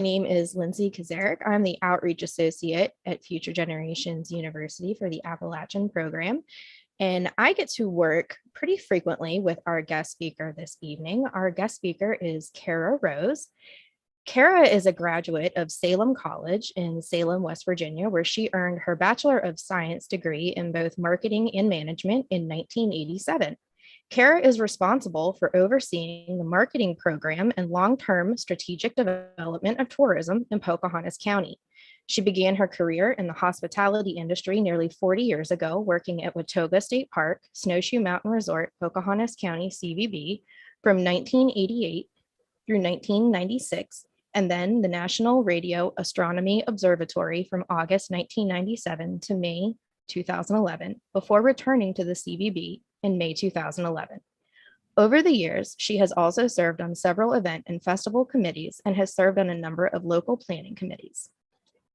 name is Lindsay Kazarek. I'm the Outreach Associate at Future Generations University for the Appalachian program. And I get to work pretty frequently with our guest speaker this evening. Our guest speaker is Cara Rose. Cara is a graduate of Salem College in Salem, West Virginia, where she earned her Bachelor of Science degree in both marketing and management in 1987. Cara is responsible for overseeing the marketing program and long-term strategic development of tourism in Pocahontas County. She began her career in the hospitality industry nearly 40 years ago, working at Watauga State Park, Snowshoe Mountain Resort, Pocahontas County, CVB, from 1988 through 1996, and then the National Radio Astronomy Observatory from August 1997 to May 2011, before returning to the CVB in May 2011. Over the years, she has also served on several event and festival committees and has served on a number of local planning committees.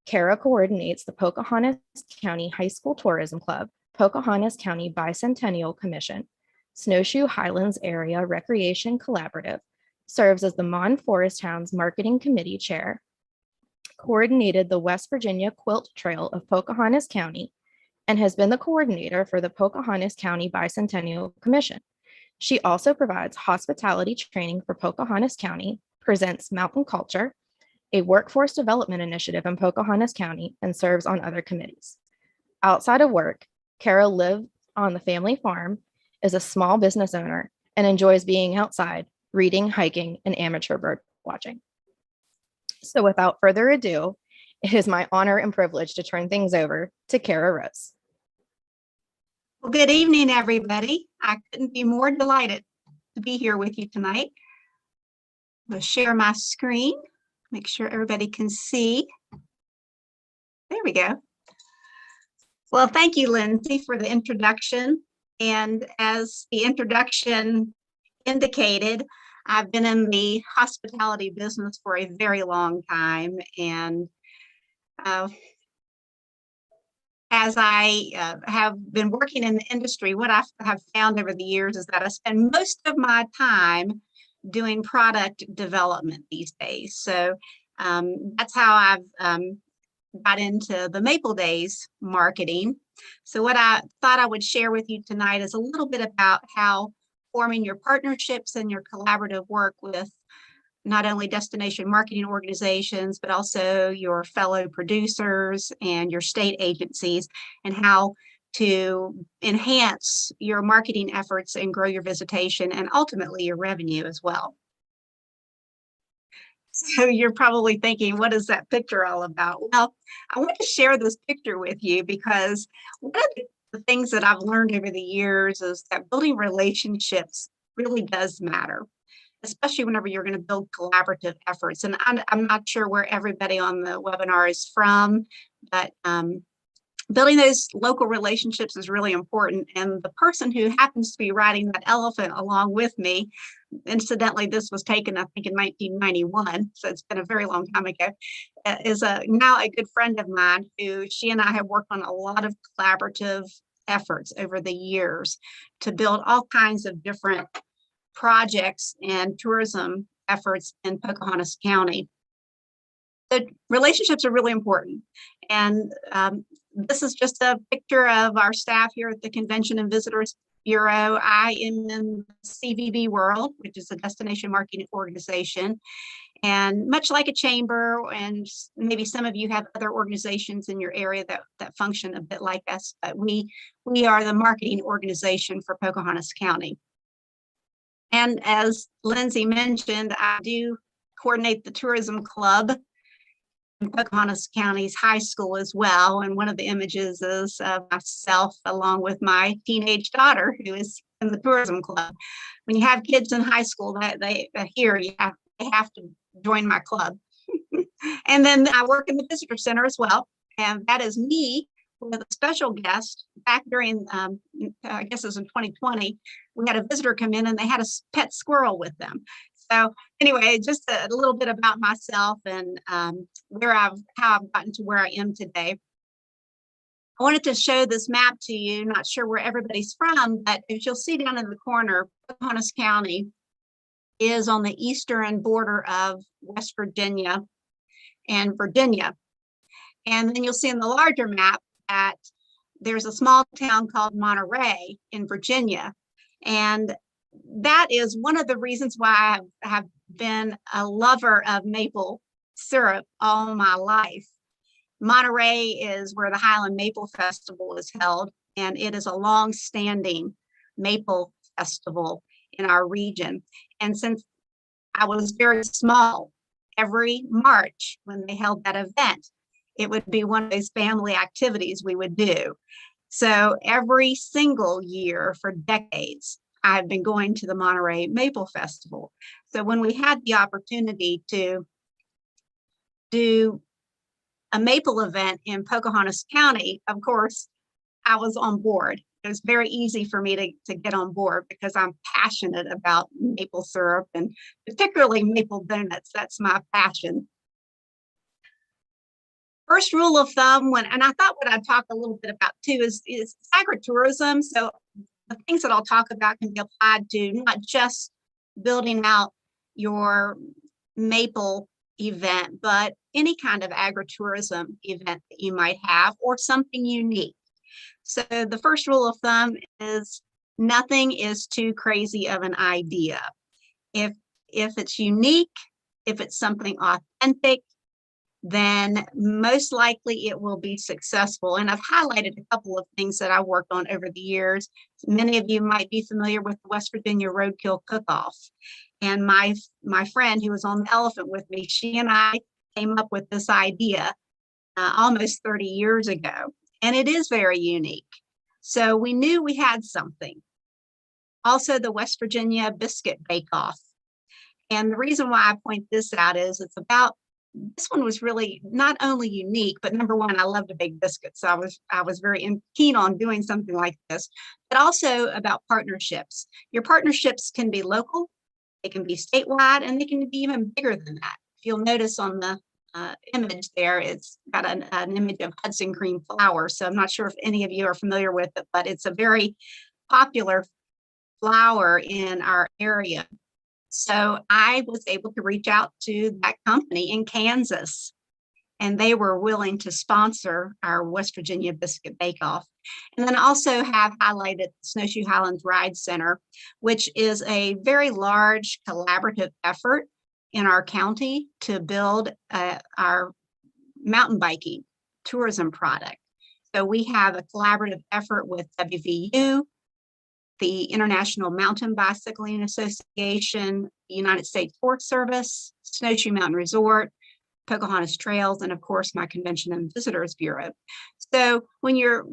Cara coordinates the Pocahontas County High School Tourism Club, Pocahontas County Bicentennial Commission, Snowshoe Highlands Area Recreation Collaborative, serves as the Mon Forest Hounds Marketing Committee Chair, coordinated the West Virginia Quilt Trail of Pocahontas County, and has been the coordinator for the Pocahontas County Bicentennial Commission. She also provides hospitality training for Pocahontas County, presents Mountain Culture, a workforce development initiative in Pocahontas County, and serves on other committees. Outside of work, Cara lives on the family farm, is a small business owner, and enjoys being outside, reading, hiking, and amateur bird watching. So without further ado, it is my honor and privilege to turn things over to Cara Rose. Well, good evening, everybody. I couldn't be more delighted to be here with you tonight. I'll share my screen, make sure everybody can see. There we go. Well, thank you, Lindsay, for the introduction. And as the introduction indicated, I've been in the hospitality business for a very long time. And as I have been working in the industry, what I have found over the years is that I spend most of my time doing product development these days. So that's how I've got into the Maple Days marketing. So what I thought I would share with you tonight is a little bit about how forming your partnerships and your collaborative work with not only destination marketing organizations, but also your fellow producers and your state agencies, and how to enhance your marketing efforts and grow your visitation and ultimately your revenue as well. So you're probably thinking, what is that picture all about? Well, I want to share this picture with you because one of the things that I've learned over the years is that building relationships really does matter, especially whenever you're going to build collaborative efforts. And I'm not sure where everybody on the webinar is from, but building those local relationships is really important. And the person who happens to be riding that elephant along with me, incidentally, this was taken, I think, in 1991, so it's been a very long time ago, is now a good friend of mine who she and I have worked on a lot of collaborative efforts over the years to build all kinds of different projects and tourism efforts in Pocahontas County. The relationships are really important. And this is just a picture of our staff here at the Convention and Visitors Bureau. I am in CVB World, which is a destination marketing organization. And much like a chamber, and maybe some of you have other organizations in your area that function a bit like us, but we are the marketing organization for Pocahontas County. And as Lindsay mentioned, I do coordinate the tourism club in Pocahontas County's high school as well. And one of the images is myself along with my teenage daughter who is in the tourism club. When you have kids in high school, they have to join my club. And then I work in the visitor center as well. And that is me with a special guest. Back during, I guess it was in 2020, we had a visitor come in and they had a pet squirrel with them. So anyway, just a little bit about myself and how I've gotten to where I am today. I wanted to show this map to you, not sure where everybody's from, but as you'll see down in the corner, Pocahontas County is on the eastern border of West Virginia. and Virginia. And then you'll see in the larger map that there's a small town called Monterey in Virginia. And that is one of the reasons why I have been a lover of maple syrup all my life. Monterey is where the Highland Maple Festival is held, and it is a long-standing maple festival in our region. And since I was very small, every March when they held that event, it would be one of those family activities we would do. So every single year for decades, I've been going to the Monterey Maple Festival. So when we had the opportunity to do a maple event in Pocahontas County, of course, I was on board. It was very easy for me to get on board because I'm passionate about maple syrup and particularly maple donuts. That's my passion. First rule of thumb, and I thought what I'd talk a little bit about too is agritourism. So the things that I'll talk about can be applied to not just building out your maple event, but any kind of agritourism event that you might have or something unique. So the first rule of thumb is nothing is too crazy of an idea. If it's unique, if it's something authentic, then most likely it will be successful. And I've highlighted a couple of things that I worked on over the years. Many of you might be familiar with the West Virginia Roadkill Cook-Off. And my friend who was on the elephant with me, she and I came up with this idea almost 30 years ago. And it is very unique. So we knew we had something. Also, the West Virginia Biscuit Bake-Off. And the reason why I point this out is this one was really not only unique, but number one, I love to bake biscuits. So I was very keen on doing something like this, but also about partnerships. Your partnerships can be local, they can be statewide, and they can be even bigger than that. If you'll notice on the image there, it's got an image of Hudson cream flour. So I'm not sure if any of you are familiar with it, but it's a very popular flour in our area. So I was able to reach out to that company in Kansas, and they were willing to sponsor our West Virginia Biscuit Bake-Off. And then also have highlighted Snowshoe Highlands Ride Center, which is a very large collaborative effort in our county to build our mountain biking tourism product. So we have a collaborative effort with WVU, the International Mountain Bicycling Association, the United States Forest Service, Snowshoe Mountain Resort, Pocahontas Trails, and of course my Convention and Visitors Bureau. So when you're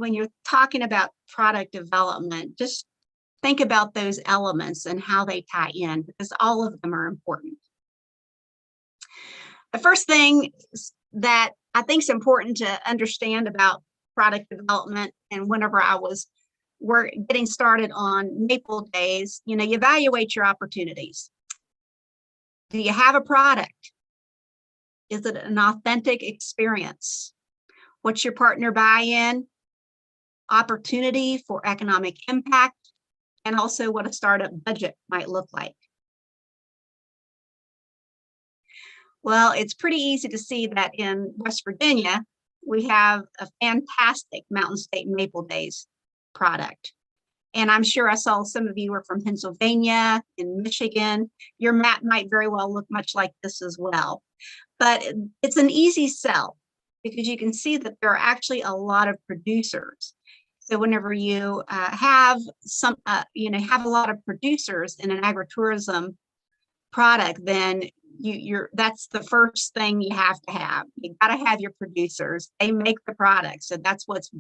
talking about product development, just think about those elements and how they tie in, because all of them are important. The first thing that I think is important to understand about product development, and whenever we're getting started on Maple Days, you evaluate your opportunities. Do you have a product? Is it an authentic experience? What's your partner buy-in? Opportunity for economic impact, and also what a startup budget might look like. Well, it's pretty easy to see that in West Virginia, we have a fantastic Mountain State Maple Days product. And I'm sure I saw some of you are from Pennsylvania, in Michigan. Your map might very well look much like this as well. But it's an easy sell because you can see that there are actually a lot of producers. So whenever you have a lot of producers in an agritourism product, then that's the first thing you have to have. You got to have your producers. They make the product, so that's what's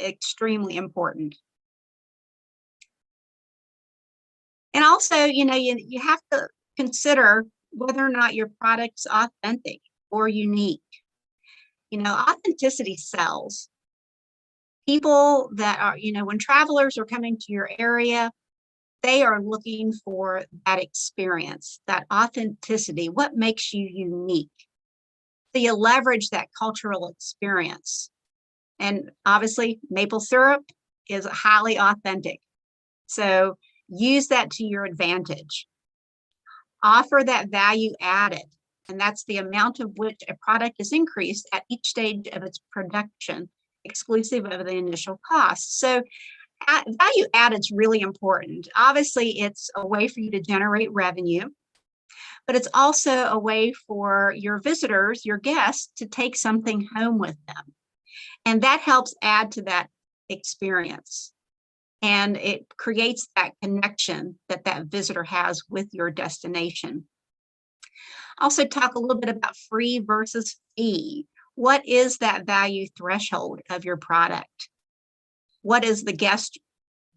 extremely important. And also, you have to consider whether or not your product's authentic or unique. Authenticity sells. People that are, when travelers are coming to your area, they are looking for that experience, that authenticity, what makes you unique. So you leverage that cultural experience. And obviously, maple syrup is highly authentic. So use that to your advantage. Offer that value added. and that's the amount of which a product is increased at each stage of its production, exclusive of the initial cost. So value added is really important. Obviously, it's a way for you to generate revenue, but it's also a way for your visitors, your guests, to take something home with them. And that helps add to that experience. And it creates that connection that that visitor has with your destination. Also talk a little bit about free versus fee. What is that value threshold of your product? What is the guest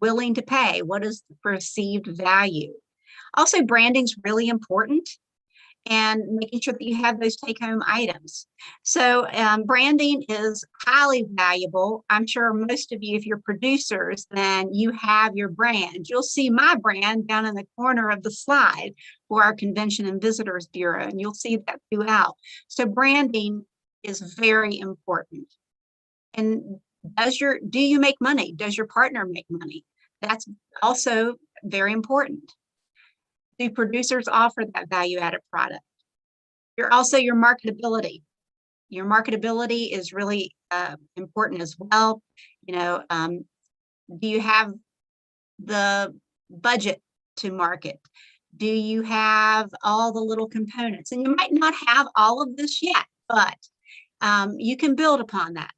willing to pay? What is the perceived value? Also, branding is really important, and making sure that you have those take-home items. So branding is highly valuable. I'm sure most of you, if you're producers, then you have your brand. You'll see my brand down in the corner of the slide for our Convention and Visitors Bureau, and you'll see that throughout. So branding is very important. And do you make money? Does your partner make money? That's also very important. Do producers offer that value-added product? Your marketability. Your marketability is really important as well. You know, do you have the budget to market? Do you have all the little components? And you might not have all of this yet, but you can build upon that.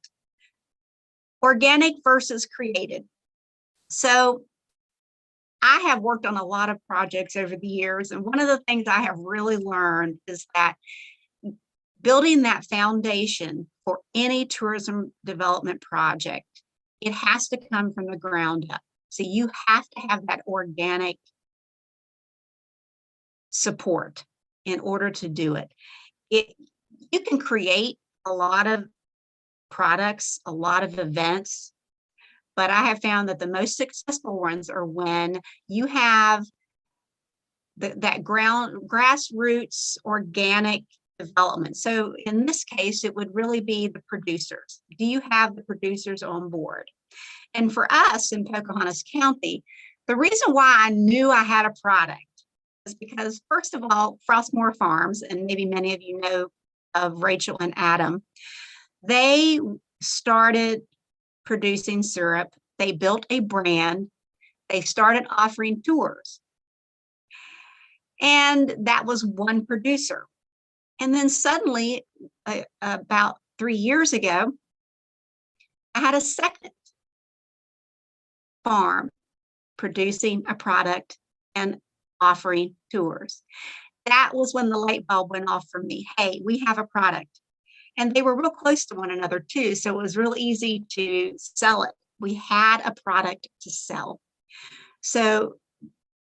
Organic versus created. So I have worked on a lot of projects over the years, and one of the things I have really learned is that building that foundation for any tourism development project, it has to come from the ground up. So you have to have that organic support in order to do it. You can create a lot of products, a lot of events, but I have found that the most successful ones are when you have that grassroots organic development. So in this case, it would really be the producers. Do you have the producers on board? And for us in Pocahontas County, the reason why I knew I had a product is because, first of all, Frostmore Farms, and maybe many of you know of Rachel and Adam, they started producing syrup. They built a brand. They started offering tours. And that was one producer. And then suddenly, about 3 years ago, I had a second farm producing a product and offering tours. That was when the light bulb went off for me. Hey, we have a product. And they were real close to one another too, so it was real easy to sell it. We had a product to sell. So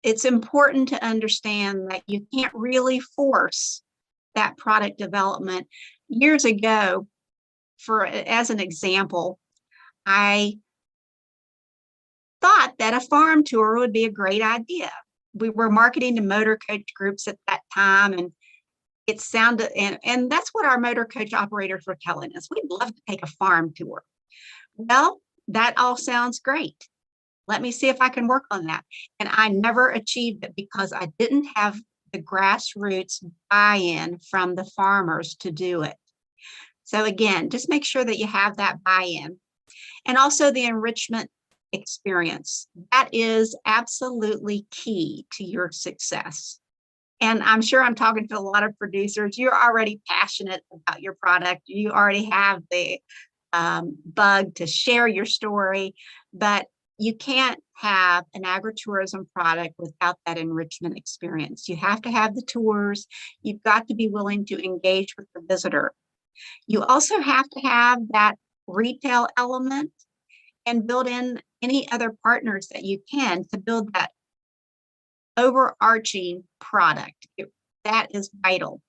it's important to understand that you can't really force that product development. Years ago, as an example, I thought that a farm tour would be a great idea. We were marketing to motor coach groups at that time, and it sounded, and that's what our motor coach operators were telling us. We'd love to take a farm tour. Well, that all sounds great. Let me see if I can work on that. And I never achieved it because I didn't have the grassroots buy-in from the farmers to do it. So again, just make sure that you have that buy-in. And also the enrichment experience. That is absolutely key to your success. And I'm sure I'm talking to a lot of producers. You're already passionate about your product. You already have the bug to share your story, but you can't have an agritourism product without that enrichment experience. You have to have the tours. You've got to be willing to engage with the visitor. You also have to have that retail element and build in any other partners that you can to build that overarching product. That is vital.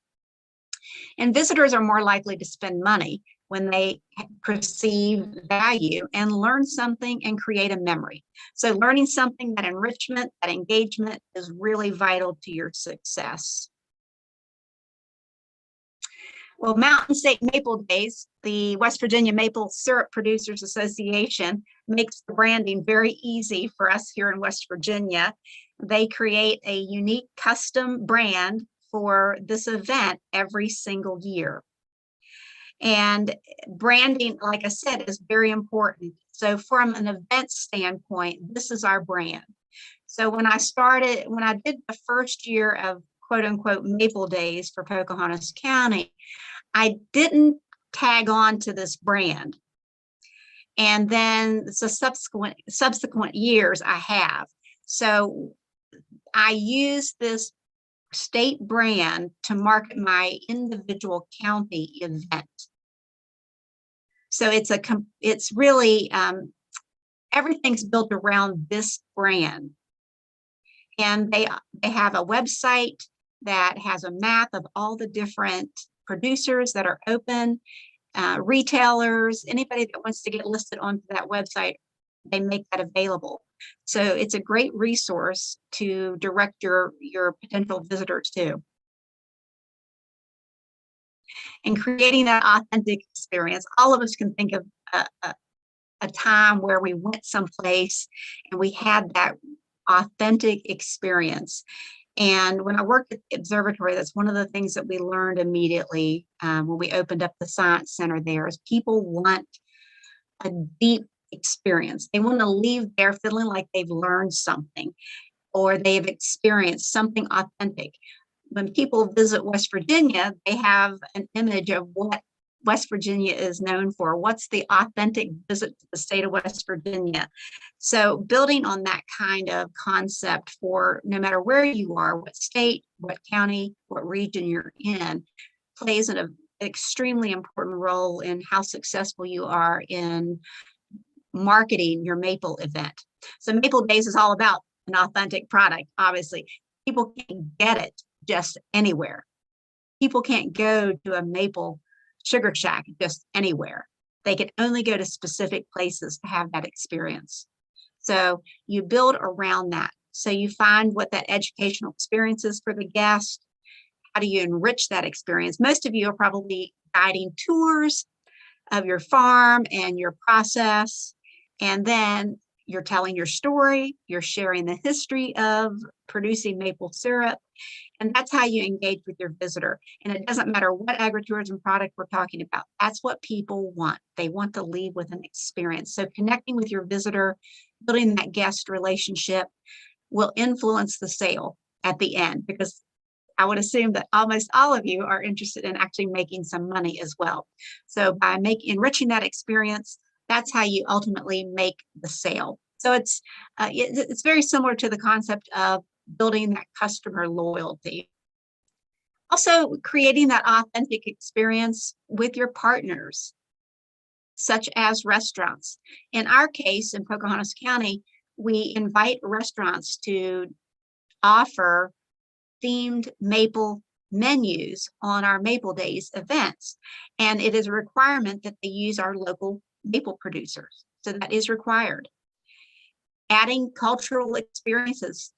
And visitors are more likely to spend money when they perceive value and learn something and create a memory. So learning something, that enrichment, that engagement is really vital to your success. Well, Mountain State Maple Days, the West Virginia Maple Syrup Producers Association, makes the branding very easy for us here in West Virginia. They create a unique custom brand for this event every single year. And branding, like I said, is very important. So from an event standpoint, this is our brand. So when I did the first year of quote unquote Maple Days for Pocahontas County, I didn't tag on to this brand. And then the subsequent years I have. So I use this state brand to market my individual county event. So it's really everything's built around this brand. And they have a website that has a map of all the different producers that are open, retailers, anybody that wants to get listed onto that website, they make that available. So it's a great resource to direct your potential visitors to. And creating that authentic experience, all of us can think of a time where we went someplace and we had that authentic experience. And when I worked at the observatory, that's one of the things that we learned immediately when we opened up the Science Center there is people want a deep experience. They want to leave there feeling like they've learned something or they've experienced something authentic. When people visit West Virginia, they have an image of what West Virginia is known for. What's the authentic visit to the state of West Virginia? So building on that kind of concept for no matter where you are, what state, what county, what region you're in, plays an extremely important role in how successful you are in marketing your Maple event. So Maple Days is all about an authentic product, obviously. People can't get it just anywhere. People can't go to a maple sugar shack just anywhere. They can only go to specific places to have that experience. So you build around that. So you find what that educational experience is for the guest. How do you enrich that experience? Most of you are probably guiding tours of your farm and your process. And then you're telling your story, you're sharing the history of producing maple syrup, and that's how you engage with your visitor. And it doesn't matter what agritourism product we're talking about. That's what people want. They want to leave with an experience. So connecting with your visitor, building that guest relationship will influence the sale at the end, because I would assume that almost all of you are interested in actually making some money as well. So by enriching that experience, that's how you ultimately make the sale. So it's very similar to the concept of building that customer loyalty. Also, creating that authentic experience with your partners, such as restaurants. In our case, in Pocahontas County, we invite restaurants to offer themed maple menus on our Maple Days events. And it is a requirement that they use our local maple producers. So that is required. Adding cultural experiences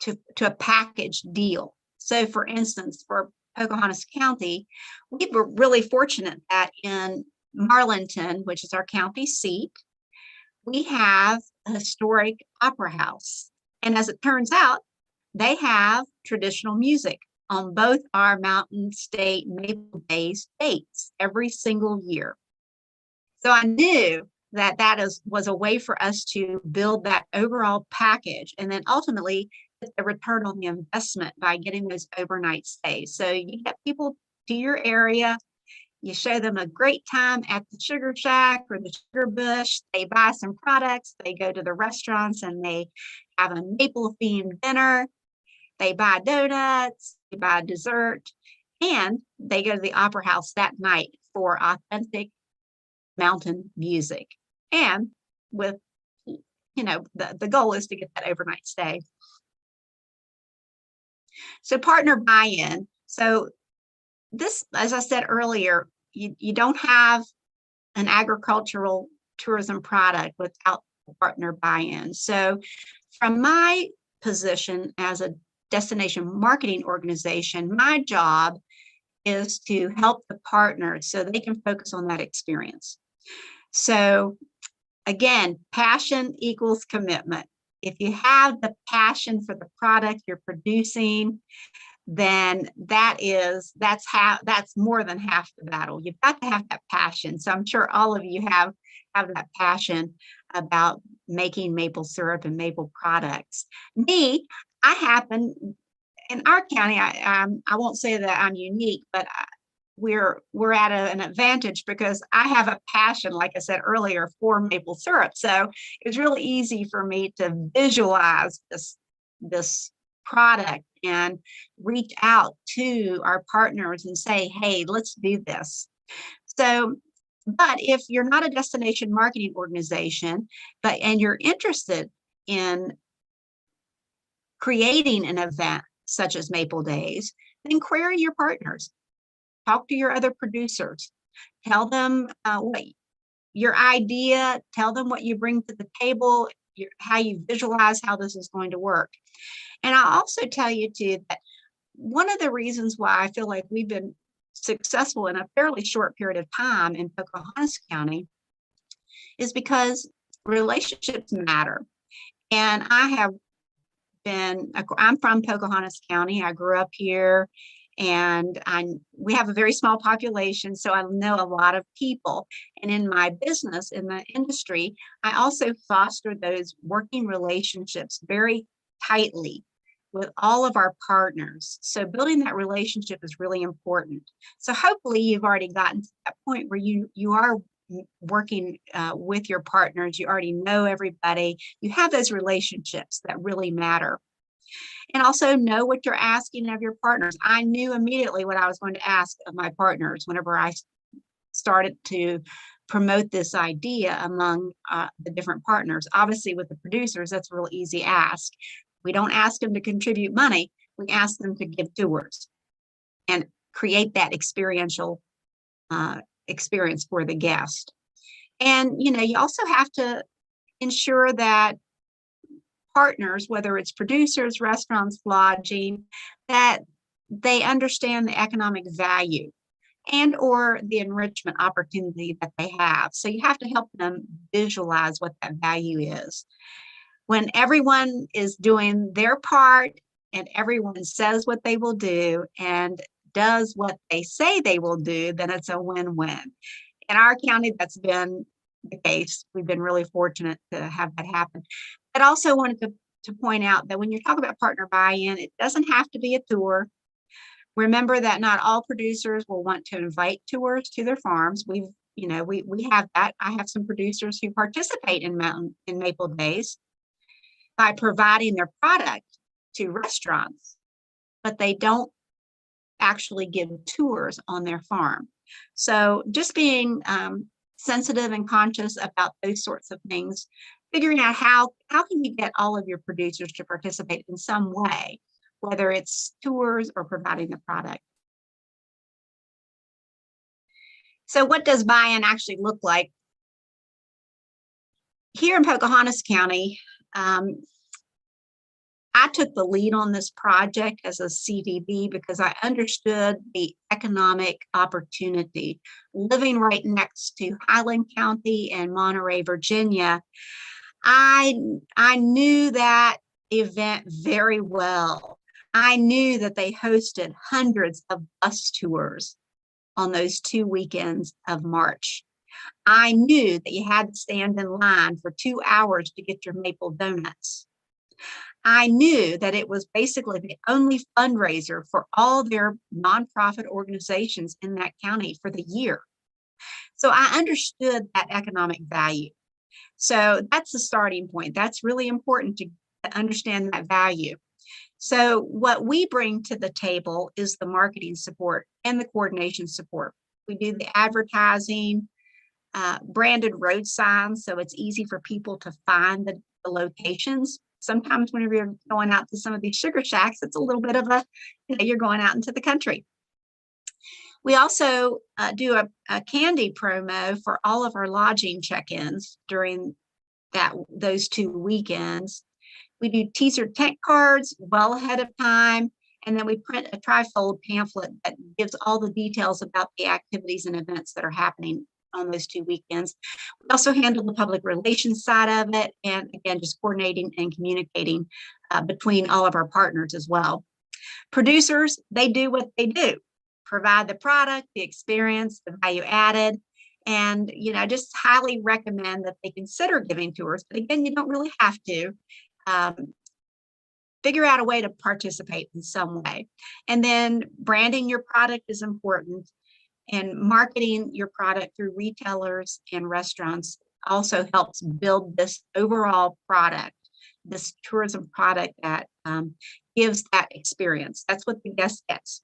to a package deal. So for instance, for Pocahontas County, we were really fortunate that in Marlinton, which is our county seat, we have a historic opera house. And as it turns out, they have traditional music on both our Mountain State Maple Days dates every single year. So I knew that was a way for us to build that overall package and then ultimately get the return on the investment by getting those overnight stays. So you get people to your area, you show them a great time at the sugar shack or the sugar bush, they buy some products, they go to the restaurants and they have a maple themed dinner, they buy donuts, they buy dessert, and they go to the opera house that night for authentic mountain music. And with, the goal is to get that overnight stay. So partner buy-in. So this, as I said earlier, you don't have an agricultural tourism product without partner buy-in. So from my position as a destination marketing organization, my job is to help the partners so they can focus on that experience. So again, passion equals commitment. If you have the passion for the product you're producing, then that's more than half the battle. You've got to have that passion. So I'm sure all of you have that passion about making maple syrup and maple products. Me, I happen in our county, I won't say that I'm unique, but we're at an advantage because I have a passion, like I said earlier, for maple syrup. So it's really easy for me to visualize this product and reach out to our partners and say, hey, let's do this. So, but if you're not a destination marketing organization, and you're interested in creating an event such as Maple Days, then query your partners. Talk to your other producers. Tell them what your idea, tell them what you bring to the table, how you visualize how this is going to work. And I'll also tell you too that one of the reasons why I feel like we've been successful in a fairly short period of time in Pocahontas County is because relationships matter. And I'm from Pocahontas County. I grew up here, and we have a very small population, so I know a lot of people. And in my business, in the industry, I also foster those working relationships very tightly with all of our partners. So building that relationship is really important. So hopefully you've already gotten to that point where you are working with your partners. You already know everybody. You have those relationships that really matter. And also know what you're asking of your partners. I knew immediately what I was going to ask of my partners whenever I started to promote this idea among the different partners. Obviously, with the producers, that's a real easy ask. We don't ask them to contribute money. We ask them to give tours and create that experiential experience for the guest. And, you also have to ensure that partners, whether it's producers, restaurants, lodging, that they understand the economic value and or the enrichment opportunity that they have. So you have to help them visualize what that value is. When everyone is doing their part and everyone says what they will do and does what they say they will do, then it's a win-win. In our county, that's been the case. We've been really fortunate to have that happen. But also wanted to point out that when you talk about partner buy-in, it doesn't have to be a tour. Remember that not all producers will want to invite tours to their farms. We have that. I have some producers who participate in Maple Days by providing their product to restaurants, but they don't actually give tours on their farm. So just being sensitive and conscious about those sorts of things, figuring out how can you get all of your producers to participate in some way, whether it's tours or providing the product. So what does buy-in actually look like? Here in Pocahontas County, I took the lead on this project as a CVB because I understood the economic opportunity. Living right next to Highland County and Monterey, Virginia, I knew that event very well. I knew that they hosted hundreds of bus tours on those 2 weekends of March. I knew that you had to stand in line for 2 hours to get your maple donuts. I knew that it was basically the only fundraiser for all their nonprofit organizations in that county for the year. So I understood that economic value. So that's the starting point. That's really important to understand that value. So what we bring to the table is the marketing support and the coordination support. We do the advertising, branded road signs, so it's easy for people to find the locations. Sometimes whenever you're going out to some of these sugar shacks, it's a little bit of you're going out into the country. We also do a candy promo for all of our lodging check-ins during those 2 weekends. We do teaser tent cards well ahead of time, and then we print a trifold pamphlet that gives all the details about the activities and events that are happening on those 2 weekends. We also handle the public relations side of it, and again, just coordinating and communicating between all of our partners as well. Producers, they do what they do, provide the product, the experience, the value added, and just highly recommend that they consider giving tours. But again, you don't really have to. Figure out a way to participate in some way. And then branding your product is important, and marketing your product through retailers and restaurants also helps build this overall product, this tourism product that gives that experience. That's what the guest gets.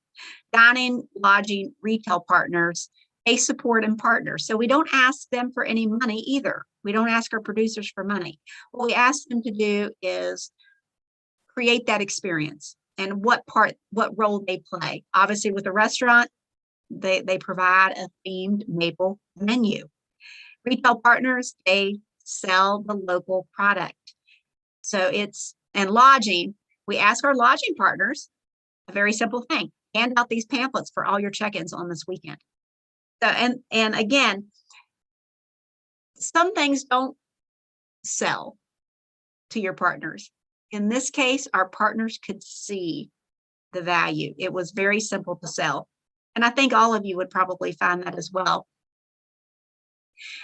Dining, lodging, retail partners, they support and partner. So we don't ask them for any money either. We don't ask our producers for money. What we ask them to do is create that experience and what role they play. Obviously, with a restaurant, they provide a themed maple menu. Retail partners, they sell the local product. So and lodging, we ask our lodging partners a very simple thing: hand out these pamphlets for all your check-ins on this weekend. So, and again, some things don't sell to your partners. In this case, our partners could see the value. It was very simple to sell. And I think all of you would probably find that as well.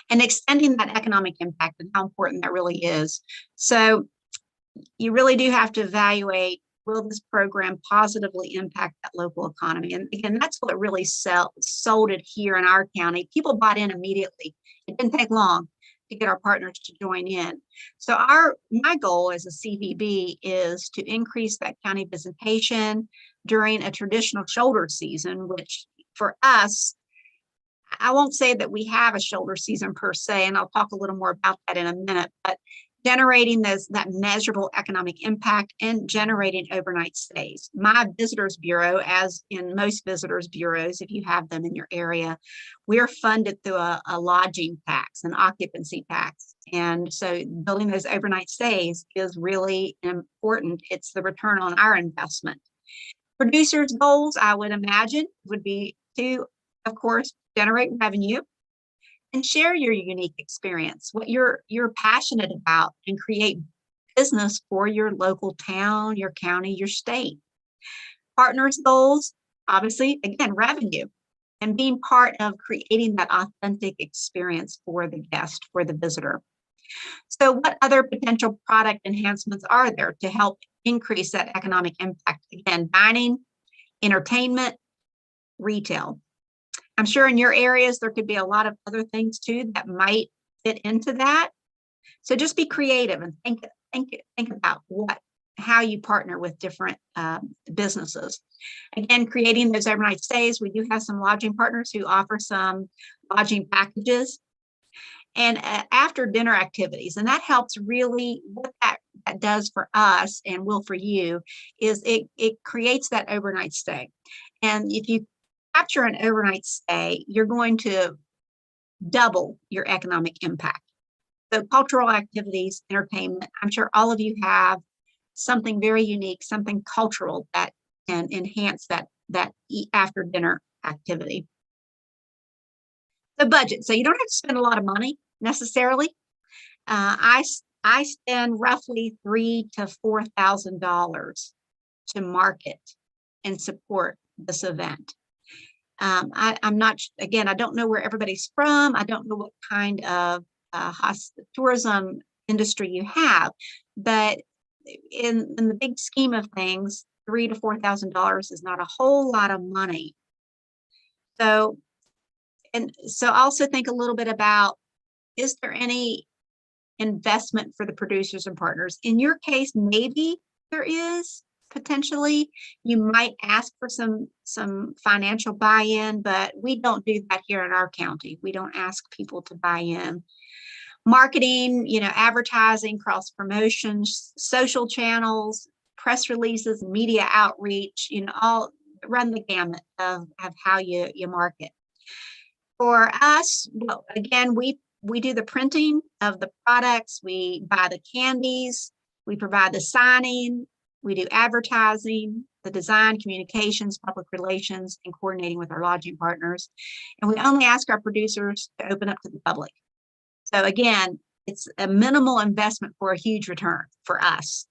And extending that economic impact and how important that really is. So you really do have to evaluate, will this program positively impact that local economy? And again, that's what really sold it here in our county. People bought in immediately. It didn't take long to get our partners to join in. So my goal as a CVB is to increase that county visitation during a traditional shoulder season, which for us, I won't say that we have a shoulder season per se, and I'll talk a little more about that in a minute, but generating that measurable economic impact and generating overnight stays. My visitors bureau, as in most visitors bureaus, if you have them in your area, we're funded through a lodging tax, an occupancy tax. And so building those overnight stays is really important. It's the return on our investment. Producers' goals, I would imagine, would be to, of course, generate revenue and share your unique experience, what you're passionate about, and create business for your local town, your county, your state. Partners' goals, obviously, again, revenue, and being part of creating that authentic experience for the guest, for the visitor. So what other potential product enhancements are there to help increase that economic impact? Again, dining, entertainment, retail. I'm sure in your areas, there could be a lot of other things too that might fit into that. So just be creative and think about how you partner with different businesses. Again, creating those overnight stays. We do have some lodging partners who offer some lodging packages and after dinner activities. And that helps really, what that does for us and will for you is it creates that overnight stay. And if you capture an overnight stay, you're going to double your economic impact. So cultural activities, entertainment, I'm sure all of you have something very unique, something cultural that can enhance that after dinner activity. The budget. So you don't have to spend a lot of money necessarily. I spend roughly $3,000 to $4,000 to market and support this event. I'm not, again, I don't know where everybody's from. I don't know what kind of tourism industry you have, but in the big scheme of things, $3,000 to $4,000 is not a whole lot of money. So also think a little bit about, is there any investment for the producers and partners? In your case, maybe there is. Potentially, you might ask for some financial buy-in, but we don't do that here in our county. We don't ask people to buy in. Marketing, advertising, cross promotions, social channels, press releases, media outreach, all run the gamut of how you market. For us, well, again, we do the printing of the products, we buy the candies, we provide the signing, we do advertising, the design, communications, public relations, and coordinating with our lodging partners. And we only ask our producers to open up to the public. So again, it's a minimal investment for a huge return for us.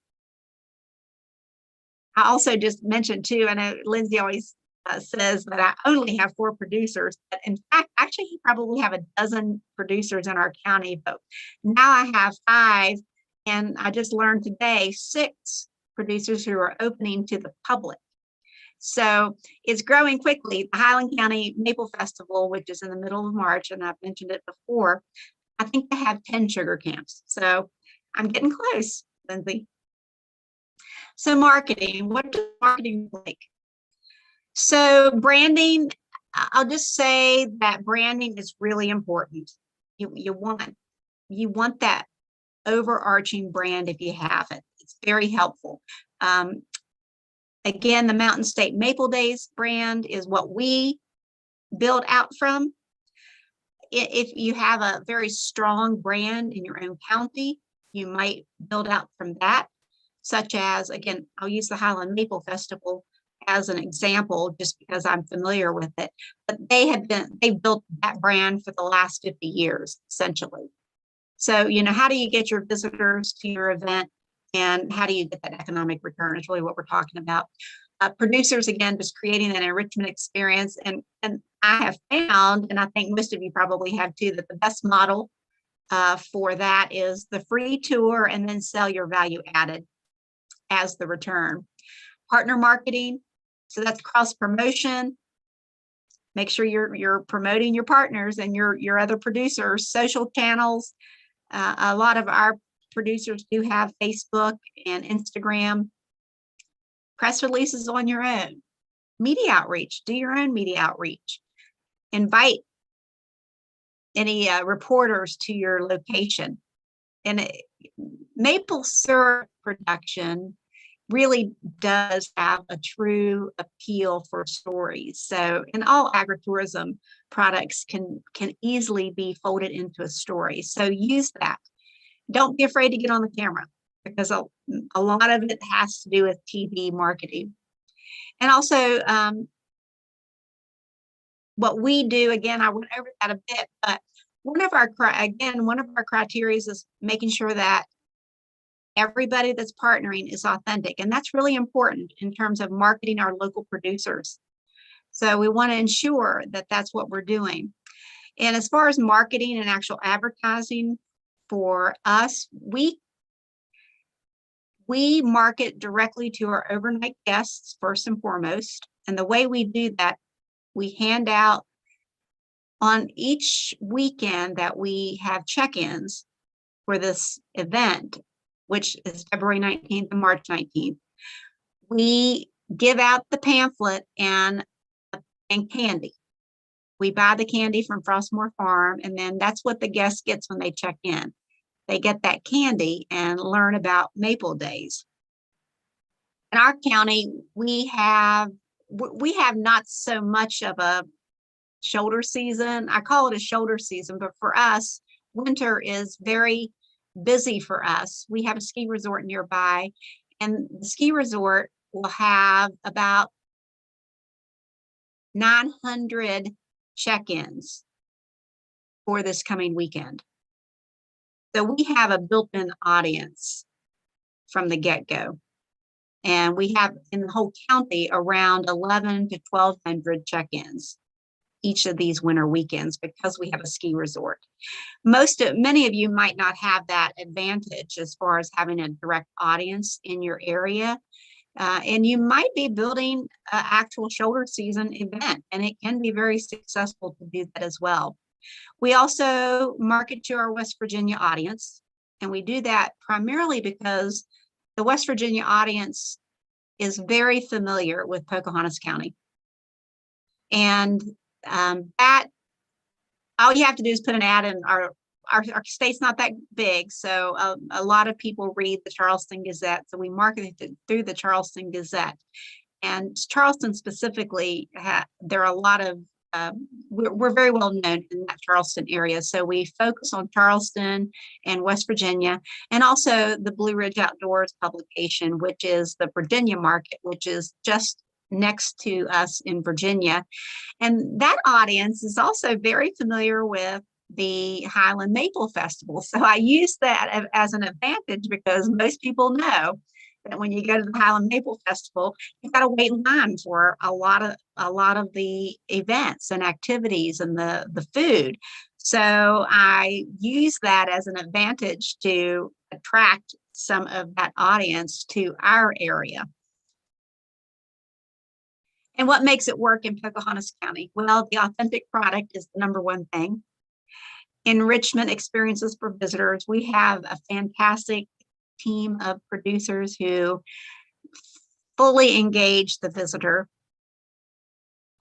I also just mentioned too, I know Lindsay always says that I only have 4 producers, but in fact, actually, you probably have a dozen producers in our county, but now I have 5, and I just learned today 6 producers who are opening to the public. So it's growing quickly. The Highland County Maple Festival, which is in the middle of March, and I've mentioned it before, I think they have 10 sugar camps. So I'm getting close, Lindsay. So marketing, what does marketing look like? So branding, I'll just say that branding is really important. You want that overarching brand if you have it. It's very helpful. Again, the Mountain State Maple Days brand is what we build out from. If you have a very strong brand in your own county, you might build out from that, such as, again, I'll use the Highland Maple Festival as an example, just because I'm familiar with it. But they built that brand for the last 50 years, essentially. So, how do you get your visitors to your event? And how do you get that economic return is really what we're talking about. Producers, again, just creating an enrichment experience. And I have found, and I think most of you probably have too, that the best model for that is the free tour and then sell your value added as the return. Partner marketing, so that's cross promotion. Make sure you're promoting your partners and your other producers. Social channels, a lot of our producers do have Facebook and Instagram. Press releases on your own. Media outreach, do your own media outreach. Invite any reporters to your location. And maple syrup production really does have a true appeal for stories. So, and all agritourism products can easily be folded into a story. So use that. Don't be afraid to get on the camera, because a lot of it has to do with TV marketing. And also, what we do, again, I went over that a bit, but one of our criteria is making sure that everybody that's partnering is authentic. And that's really important in terms of marketing our local producers. So we want to ensure that that's what we're doing. And as far as marketing and actual advertising for us, we market directly to our overnight guests first and foremost. And the way we do that, we hand out on each weekend that we have check-ins for this event, which is February 19th and March 19th. We give out the pamphlet and candy. We buy the candy from Frostmore Farm, and then that's what the guest gets when they check in. They get that candy and learn about Maple Days. In our county, we have not so much of a shoulder season. I call it a shoulder season, but for us, winter is very busy for us. We have a ski resort nearby, and the ski resort will have about 900 check-ins for this coming weekend. So we have a built-in audience from the get-go. And we have in the whole county around 11 to 1,200 check-ins each of these winter weekends, because we have a ski resort. Many of you might not have that advantage as far as having a direct audience in your area. And you might be building an actual shoulder season event, and it can be very successful to do that as well. We also market to our West Virginia audience, and we do that primarily because the West Virginia audience is very familiar with Pocahontas County. And that, all you have to do is put an ad in. Our state's not that big, so a lot of people read the Charleston Gazette, so we market it through the Charleston Gazette. And Charleston specifically, there are a lot of, we're very well known in that Charleston area, so we focus on Charleston and West Virginia, and also the Blue Ridge Outdoors publication, which is the Virginia market, which is just next to us in Virginia. And that audience is also very familiar with the Highland Maple Festival. So I use that as an advantage, because most people know that when you go to the Highland Maple Festival, you've got to wait in line for a lot of the events and activities and the food. So I use that as an advantage to attract some of that audience to our area. And what makes it work in Pocahontas County? Well, the authentic product is the number one thing. Enrichment experiences for visitors. We have a fantastic team of producers who fully engage the visitor.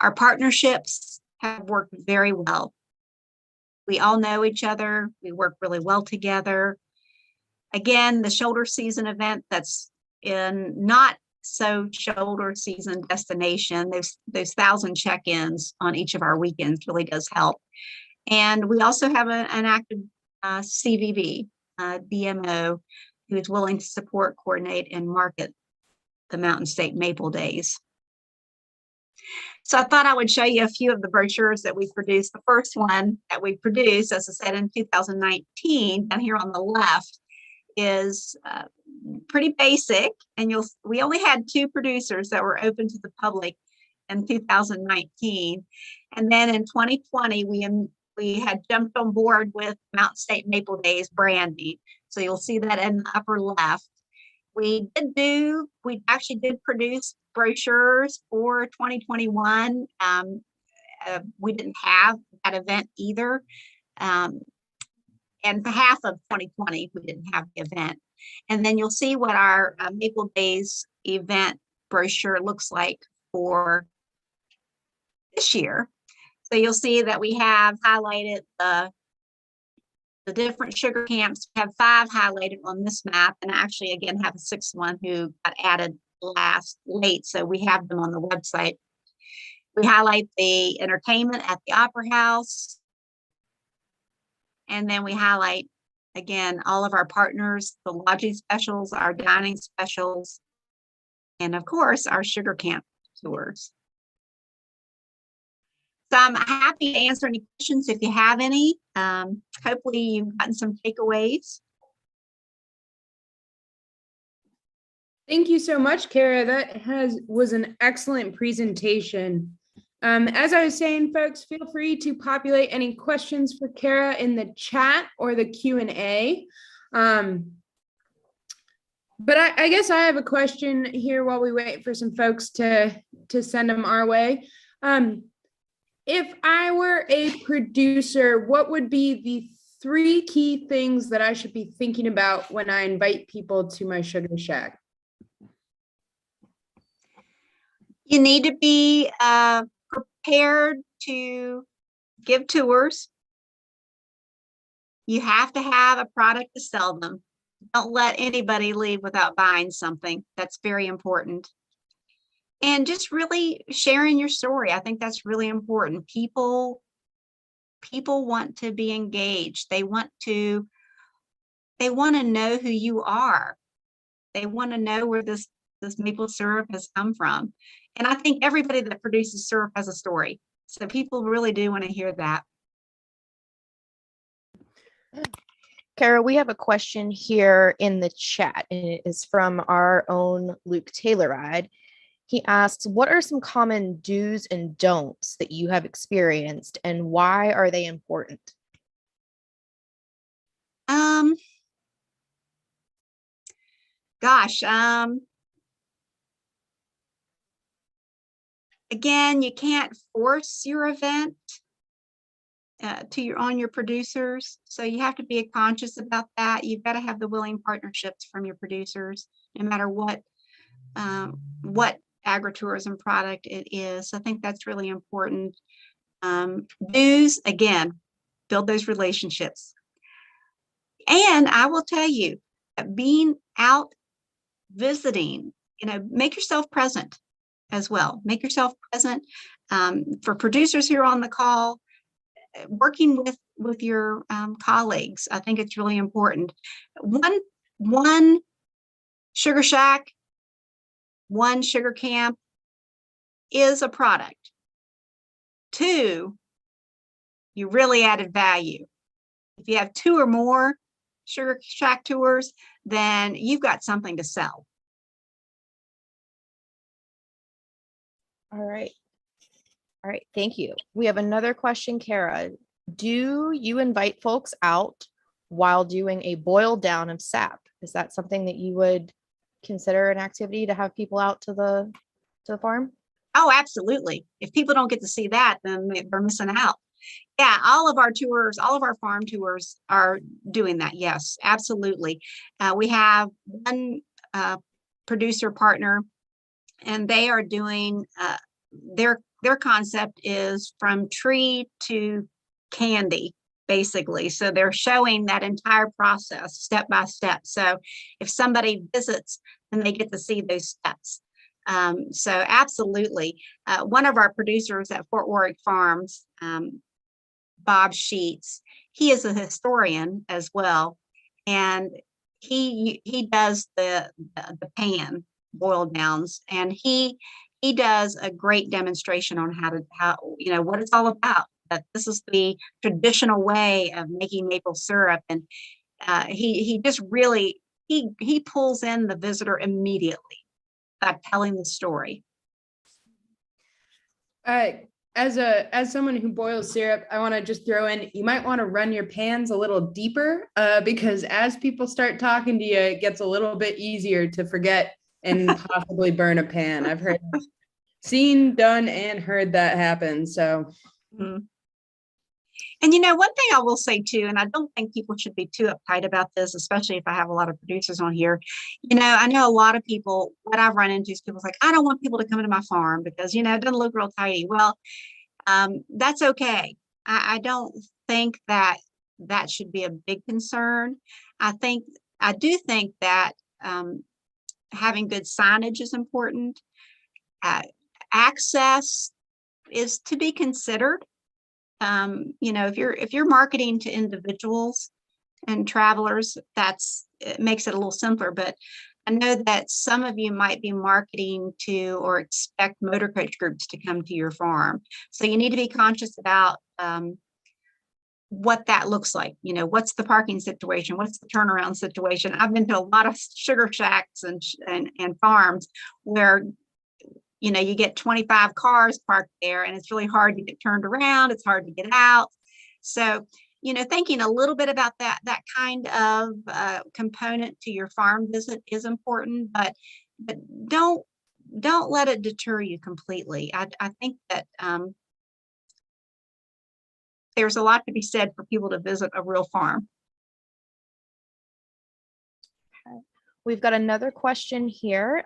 Our partnerships have worked very well. We all know each other. We work really well together. Again, the shoulder season event that's in not so shoulder season destination, those 1,000 check-ins on each of our weekends really does help. And we also have an active CVB, DMO, who is willing to support, coordinate, and market the Mountain State Maple Days. So I thought I would show you a few of the brochures that we produced. The first one that we produced, as I said, in 2019, down here on the left, is pretty basic. And we only had 2 producers that were open to the public in 2019. And then in 2020, we had jumped on board with Mountain State Maple Days branding. So you'll see that in the upper left. We actually did produce brochures for 2021. We didn't have that event either. And for half of 2020, we didn't have the event. And then you'll see what our Maple Days event brochure looks like for this year. So you'll see that we have highlighted the different sugar camps. We have 5 highlighted on this map, and I actually again have a 6th one who got added late, so we have them on the website. We highlight the entertainment at the Opera House, and then we highlight again all of our partners, the lodging specials, our dining specials, and of course our sugar camp tours. So I'm happy to answer any questions if you have any. Hopefully you've gotten some takeaways. Thank you so much, Cara. That was an excellent presentation. As I was saying, folks, feel free to populate any questions for Cara in the chat or the Q&A. But I guess I have a question here while we wait for some folks to send them our way. If I were a producer, what would be the 3 key things that I should be thinking about when I invite people to my sugar shack? You need to be prepared to give tours. You have to have a product to sell them. Don't let anybody leave without buying something. That's very important. And just really sharing your story. I think that's really important. People want to be engaged. They want to know who you are. They want to know where this maple syrup has come from. And I think everybody that produces syrup has a story. So people really do want to hear that. Cara, we have a question here in the chat, and it is from our own Luke Tayloride. He asks, what are some common do's and don'ts that you have experienced, and why are they important? Again, you can't force your event on your producers. So you have to be conscious about that. You've got to have the willing partnerships from your producers, no matter what agritourism product it is. I think that's really important. Do's, again, build those relationships. And I will tell you that being out visiting, make yourself present as well. Make yourself present. For producers here on the call, working with your colleagues, I think it's really important. One sugar shack, one sugar camp is a product. 2, you really added value. If you have 2 or more sugar shack tours, then you've got something to sell. All right. All right. Thank you. We have another question, Cara. Do you invite folks out while doing a boil down of sap? Is that something that you would consider an activity to have people out to the farm? Oh, absolutely. If people don't get to see that, then they're missing out. Yeah, all of our tours, all of our farm tours are doing that. Yes, absolutely. We have one producer partner, and they are doing their concept is from tree to candy, basically. So they're showing that entire process step by step. So if somebody visits, then they get to see those steps. So absolutely. One of our producers at Fort Warwick Farms, Bob Sheets, he is a historian as well, and he does the pan boil downs, and he does a great demonstration on how what it's all about. That this is the traditional way of making maple syrup, and he just really he pulls in the visitor immediately by telling the story. As someone who boils syrup, I want to just throw in, you might want to run your pans a little deeper because as people start talking to you, it gets a little bit easier to forget and possibly burn a pan. I've seen, done, and heard that happen. So. Mm-hmm. And one thing I will say too, and I don't think people should be too uptight about this, especially if I have a lot of producers on here. I know a lot of people, what I've run into is people's like, I don't want people to come into my farm because, it doesn't look real tidy. Well, that's okay. I don't think that should be a big concern. I do think that having good signage is important. Access is to be considered. If you're marketing to individuals and travelers, it makes it a little simpler. But I know that some of you might be marketing to or expect motor coach groups to come to your farm. So you need to be conscious about what that looks like. What's the parking situation? What's the turnaround situation? I've been to a lot of sugar shacks and farms where you get 25 cars parked there and it's really hard to get turned around. It's hard to get out. So, thinking a little bit about that kind of component to your farm visit is important, but don't let it deter you completely. I think that there's a lot to be said for people to visit a real farm. Okay. We've got another question here.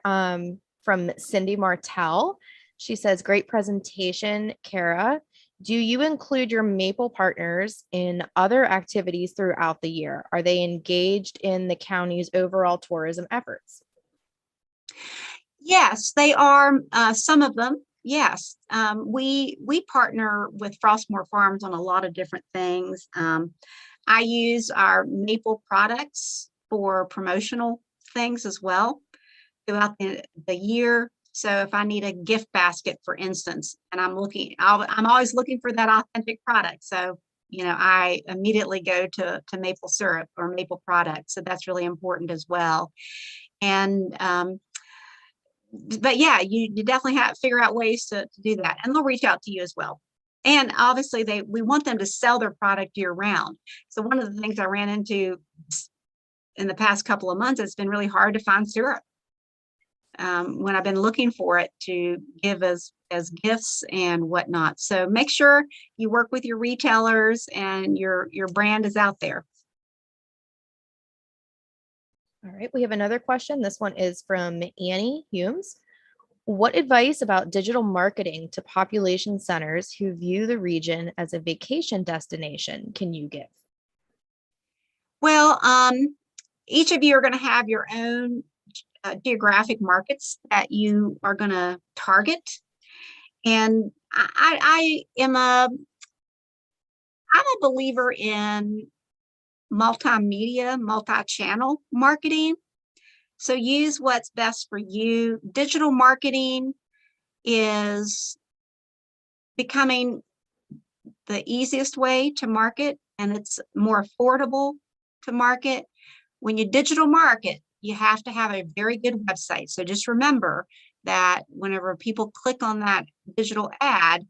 From Cindy Martell. She says, great presentation, Cara. Do you include your maple partners in other activities throughout the year? Are they engaged in the county's overall tourism efforts? Yes, they are. Some of them, yes. We partner with Frostmore Farms on a lot of different things. I use our maple products for promotional things as well throughout the year. So if I need a gift basket, for instance, and I'm always looking for that authentic product. So, I immediately go to maple syrup or maple products. So that's really important as well. And, but yeah, you definitely have to figure out ways to do that. And they'll reach out to you as well. And obviously we want them to sell their product year round. So one of the things I ran into in the past couple of months, it's been really hard to find syrup. When I've been looking for it to give as gifts and whatnot. So make sure you work with your retailers and your brand is out there. All right, we have another question. This one is from Annie Humes. What advice about digital marketing to population centers who view the region as a vacation destination can you give? Well, each of you are going to have your own geographic markets that you are going to target. And I'm a believer in multimedia, multi-channel marketing. So use what's best for you. Digital marketing is becoming the easiest way to market, and it's more affordable to market. When you digital market, you have to have a very good website. So just remember, that whenever people click on that digital ad,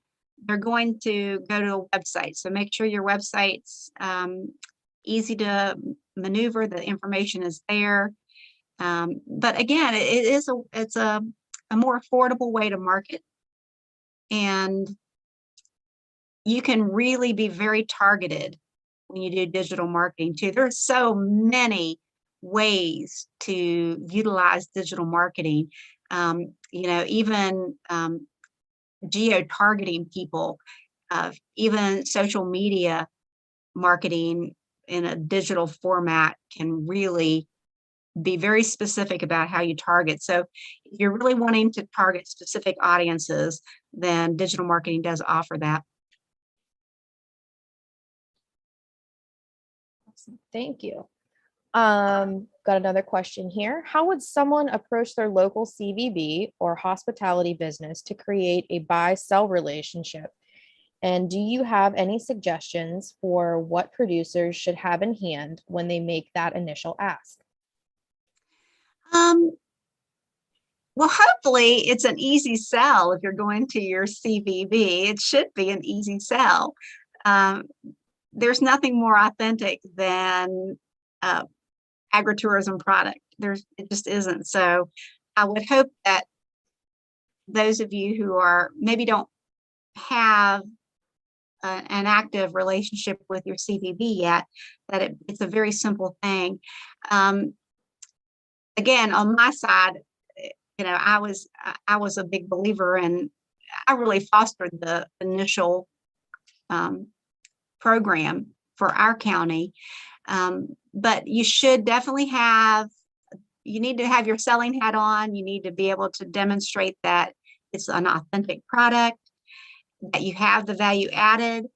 they're going to go to a website. So make sure your website's easy to maneuver, the information is there. But again, it's a more affordable way to market, and you can really be very targeted when you do digital marketing too. There's so many ways to utilize digital marketing. Even geo-targeting people, even social media marketing in a digital format can really be very specific about how you target. So if you're really wanting to target specific audiences, then digital marketing does offer that. Thank you. Got another question here. How would someone approach their local CVB or hospitality business to create a buy-sell relationship? And do you have any suggestions for what producers should have in hand when they make that initial ask? Well, hopefully it's an easy sell. If you're going to your CVB, it should be an easy sell. There's nothing more authentic than agritourism product. It just isn't. So I would hope that those of you who are maybe don't have an active relationship with your CVB yet, that it's a very simple thing. Again, on my side, I was a big believer, and I really fostered the initial program for our county. But you should definitely you need to have your selling hat on. You need to be able to demonstrate that it's an authentic product, that you have the value added.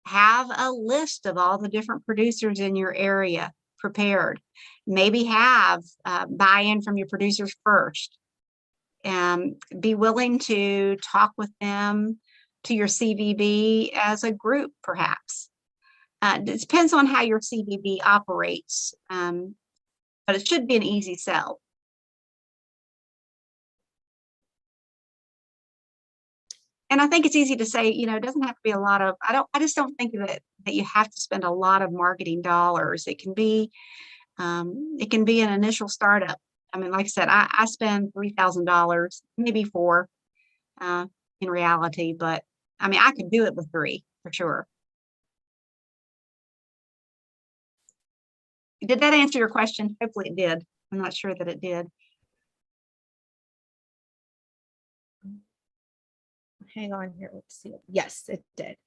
Have a list of all the different producers in your area prepared. Maybe have buy-in from your producers first. Be willing to talk with them, to your CVB as a group, perhaps. It depends on how your CVB operates, but it should be an easy sell. And I think it's easy to say, it doesn't have to be a lot of, I just don't think that you have to spend a lot of marketing dollars. It can be an initial startup. I mean, like I said, I spend $3,000, maybe $4 in reality, but I mean, I could do it with $3 for sure. Did that answer your question? Hopefully it did. I'm not sure that it did. Hang on here. Let's see. Yes, it did.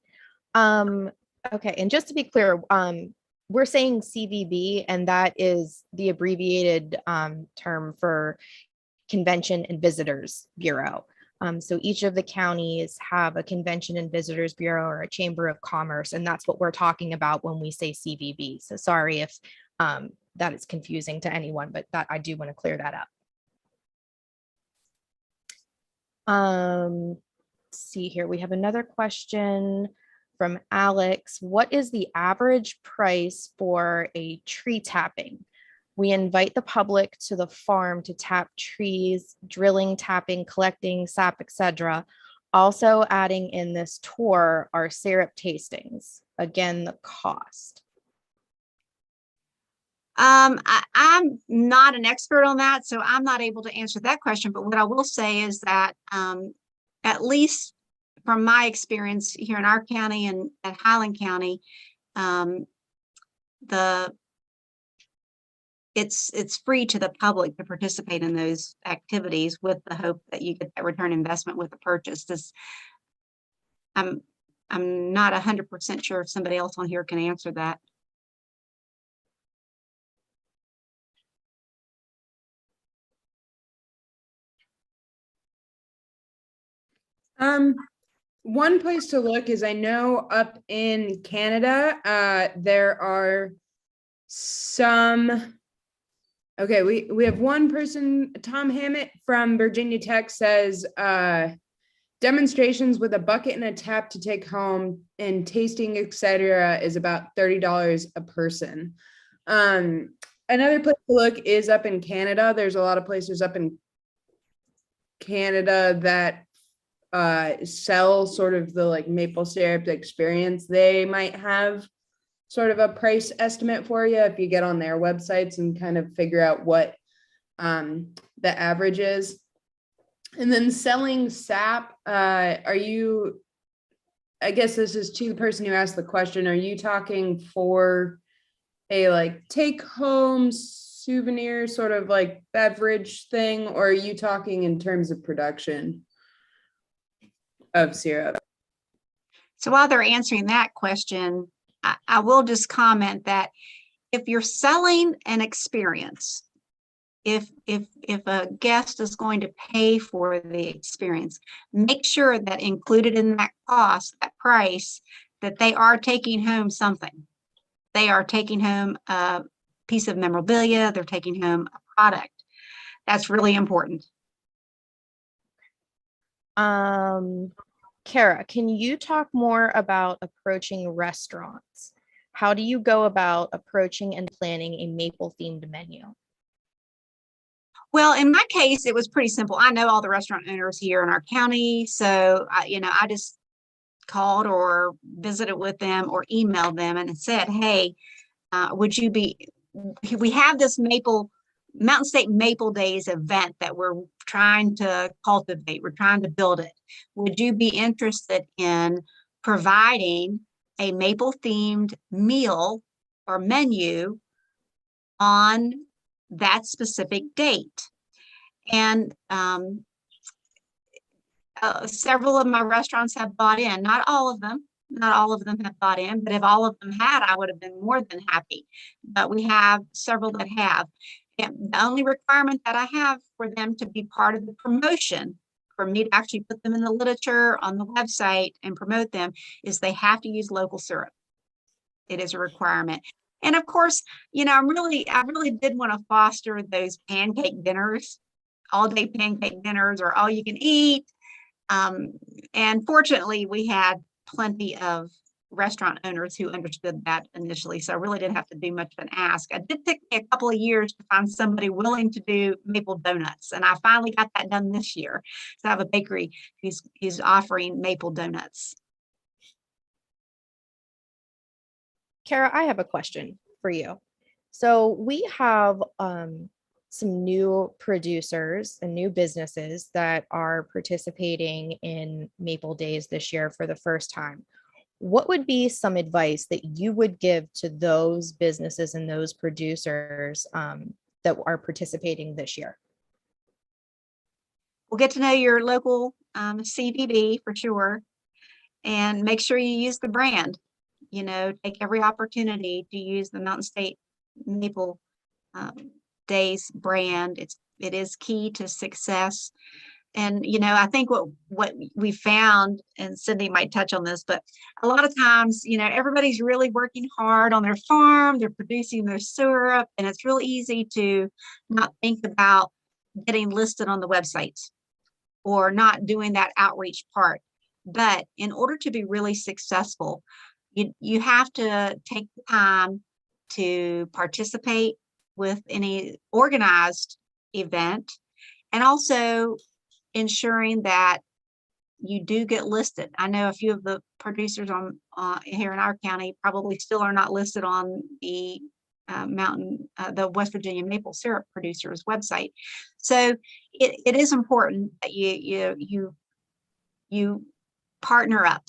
Okay. And just to be clear, we're saying CVB, and that is the abbreviated term for Convention and Visitors Bureau. So each of the counties have a Convention and Visitors Bureau or a Chamber of Commerce, and that's what we're talking about when we say CVB. So sorry if that is confusing to anyone, but that I do want to clear that up. See here, we have another question from Alex. What is the average price for a tree tapping? We invite the public to the farm to tap trees, drilling, tapping, collecting sap, etc. Also adding in this tour are syrup tastings. Again, the cost. I'm not an expert on that, so I'm not able to answer that question. But what I will say is that at least from my experience here in our county and at Highland County, it's free to the public to participate in those activities with the hope that you get that return investment with the purchase. I'm not 100% sure if somebody else on here can answer that. One place to look is, I know up in Canada, there are some, okay, we have one person, Tom Hammett from Virginia Tech says, demonstrations with a bucket and a tap to take home and tasting, etc. is about $30 a person. Another place to look is up in Canada. There's a lot of places up in Canada that sell sort of the like maple syrup experience, they might have sort of a price estimate for you if you get on their websites and kind of figure out what the average is. And then selling sap, are you, I guess this is to the person who asked the question, are you talking for a like take home souvenir sort of like beverage thing, or are you talking in terms of production of syrup? So while they're answering that question, I will just comment that if you're selling an experience, if a guest is going to pay for the experience, make sure that included in that cost, that price, that they are taking home something. They are taking home a piece of memorabilia, they're taking home a product. That's really important. Cara, can you talk more about approaching restaurants? How do you go about approaching and planning a maple themed menu? Well, in my case, it was pretty simple. I know all the restaurant owners here in our county, so I just called or visited with them or emailed them and said, hey, we have this Mountain State Maple Days event that we're trying to cultivate. We're trying to build it. Would you be interested in providing a maple themed meal or menu on that specific date? And several of my restaurants have bought in. Not all of them have bought in, but if all of them had, I would have been more than happy. But we have several that have. And the only requirement that I have for them to be part of the promotion, for me to actually put them in the literature on the website and promote them, is they have to use local syrup. It is a requirement. And of course, I really did want to foster those pancake dinners, all-day pancake dinners or all you can eat. And fortunately, we had plenty of restaurant owners who understood that initially. So I really didn't have to do much of an ask. It did take me a couple of years to find somebody willing to do maple donuts. And I finally got that done this year. So I have a bakery who's offering maple donuts. Cara, I have a question for you. So we have some new producers and new businesses that are participating in Maple Days this year for the first time. What would be some advice that you would give to those businesses and those producers that are participating this year? We'll get to know your local CVB for sure, and make sure you use the brand. Take every opportunity to use the Mountain State Maple Days brand. It is key to success. And, I think what we found, and Cindy might touch on this, but a lot of times, everybody's really working hard on their farm, they're producing their syrup, and it's real easy to not think about getting listed on the websites or not doing that outreach part. But in order to be really successful, you have to take the time to participate with any organized event, and also ensuring that you do get listed. I know a few of the producers here in our county probably still are not listed on the the West Virginia Maple Syrup Producers website. So it is important that you partner up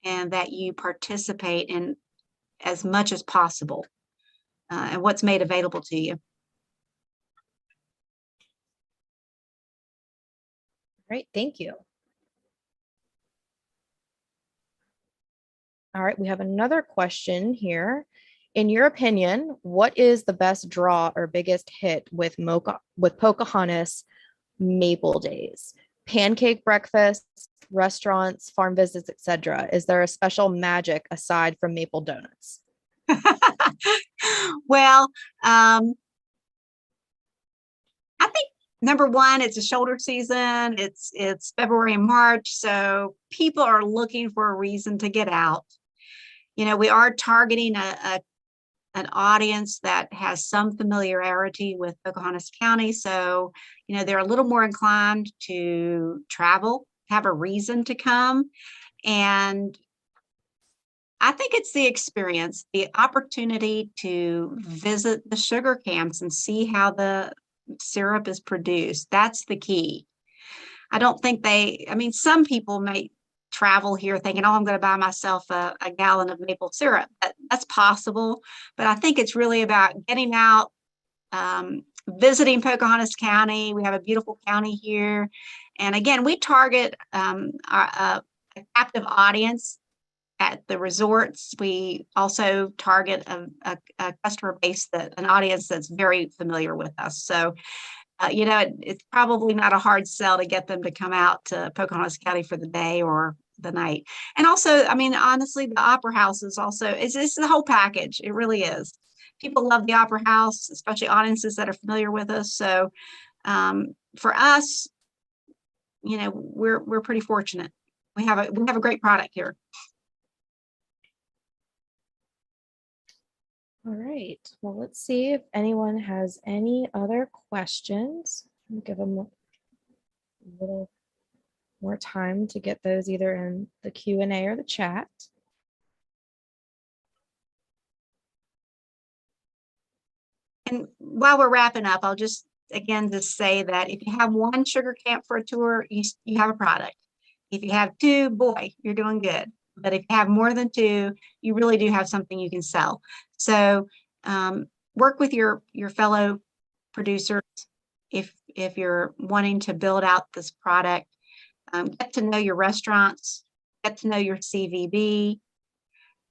and that you participate in as much as possible and what's made available to you. Right, thank you. All right, we have another question here. In your opinion, what is the best draw or biggest hit with Pocahontas Maple Days? Pancake breakfasts, restaurants, farm visits, etc. Is there a special magic aside from maple donuts? Well, I think number one, it's a shoulder season. It's February and March, so people are looking for a reason to get out. We are targeting a an audience that has some familiarity with Pocahontas County. So, they're a little more inclined to travel, have a reason to come. And I think it's the experience, the opportunity to visit the sugar camps and see how the syrup is produced. That's the key. I don't think some people may travel here thinking, oh, I'm going to buy myself a gallon of maple syrup. That's possible. But I think it's really about getting out, visiting Pocahontas County. We have a beautiful county here. And again, we target a captive audience at the resorts. We also target a customer base, an audience that's very familiar with us. So, it's probably not a hard sell to get them to come out to Pocahontas County for the day or the night. And also, honestly, the Opera House is also, it's the whole package. It really is. People love the Opera House, especially audiences that are familiar with us. So for us, we're pretty fortunate. We have a great product here. All right. Well, let's see if anyone has any other questions. I'll give them a little more time to get those either in the Q&A or the chat. And while we're wrapping up, I'll just say that if you have one sugar camp for a tour, you have a product. If you have two, boy, you're doing good. But if you have more than two, you really do have something you can sell. So work with your fellow producers if you're wanting to build out this product. Get to know your restaurants, get to know your CVB.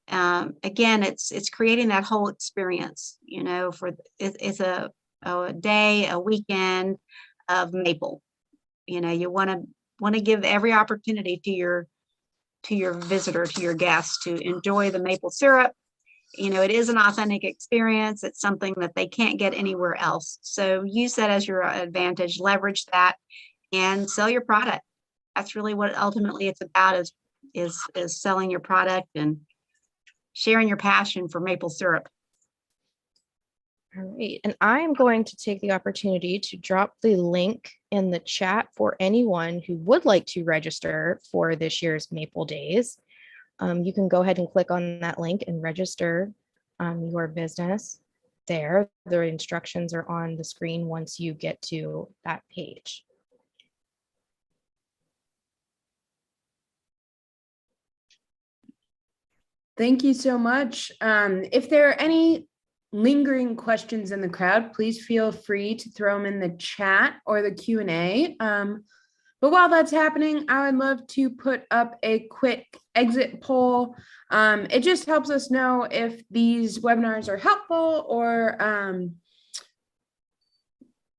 Again, it's creating that whole experience. It's a day, a weekend of maple. You want to give every opportunity to your visitor, to your guests, to enjoy the maple syrup. It is an authentic experience. It's something that they can't get anywhere else. So use that as your advantage, leverage that, and sell your product. That's really what ultimately it's about, is selling your product and sharing your passion for maple syrup. All right. And I'm going to take the opportunity to drop the link in the chat for anyone who would like to register for this year's Maple Days. You can go ahead and click on that link and register your business there. The instructions are on the screen once you get to that page. Thank you so much. If there are any lingering questions in the crowd, please feel free to throw them in the chat or the Q&A. But while that's happening, I would love to put up a quick exit poll. It just helps us know if these webinars are helpful, or